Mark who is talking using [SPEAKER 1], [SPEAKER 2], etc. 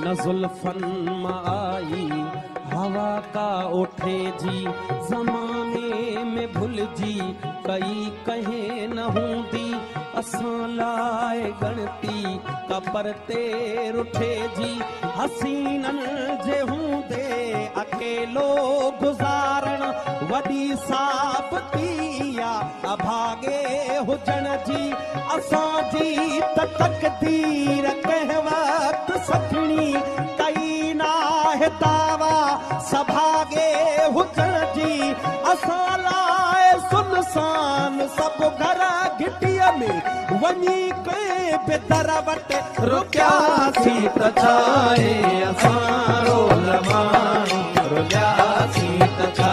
[SPEAKER 1] न जुल्फन मां आई हवा का उठे जी ज़माने में भुलजी कई कहे न हूंदी असां लाए गणती का परते रुठे जी हसीनन जे हूंदे अकेलो गुज़ारण वॾी साबतिया अभागे हुजण जी असांजी त तकदीर कंहिं वक़्तु सखणी कई नाहे दावा सभागे हुजण जी असां लाइ सुनसान सभु घर घिटीअ में वञी कंहिं बि दर वटि रुकियासीं त छाहे असां रोल माण्हू रुलियासीं त छा